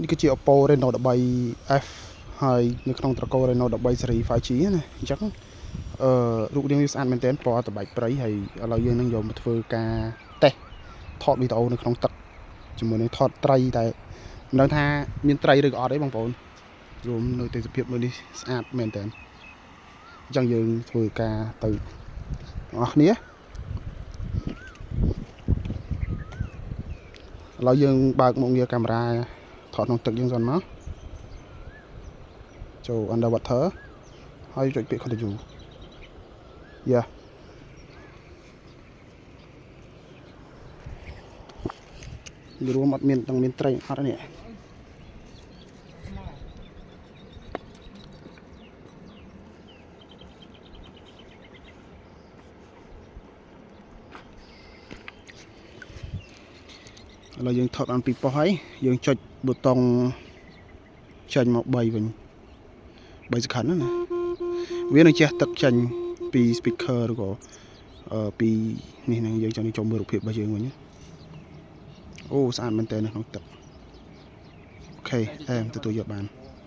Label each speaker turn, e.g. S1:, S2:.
S1: នេះគឺជា Oppo Reno 13F ហើយនៅក្នុងត្រកូល Reno 13 Series 5G ណាអញ្ចឹងរូបរាងវាស្អាតមែនទែនពណ៌តបែកព្រៃហើយឥឡូវយើងនឹងយកមកធ្វើការតេស្តថតវីដេអូនៅក្នុងទឹកជាមួយនឹងថតត្រីតែមិនដឹងថាមានត្រីឬក៏អត់ទេបងប្អូនរួមនៅទេសភាពមួយនេះស្អាតមែនទែនអញ្ចឹងយើងធ្វើការទៅបងប្អូនគ្នាឥឡូវយើងបើកមុខងារកាមេរ៉ាថតក្នុងទឹកយើងសិនមកចូល underwater ហើយចុចពាក្យ continue យ៉ារួមអត់មានទាំងមានត្រីអត់នេះឥឡូវយើងថតបានពីប៉ុស្តិ៍ហើយយើងចុចប៊ូតុងចេញមក3វិញ3សង្ខិនណាវានឹងជះទឹកចេញពី speaker ឬក៏ពីនេះនឹងយើងចង់ចូលមើលរូបភាពរបស់យើងវិញអូស្អាតមែនតើនៅក្នុងទឹកអូខេតែទទួលយកបាន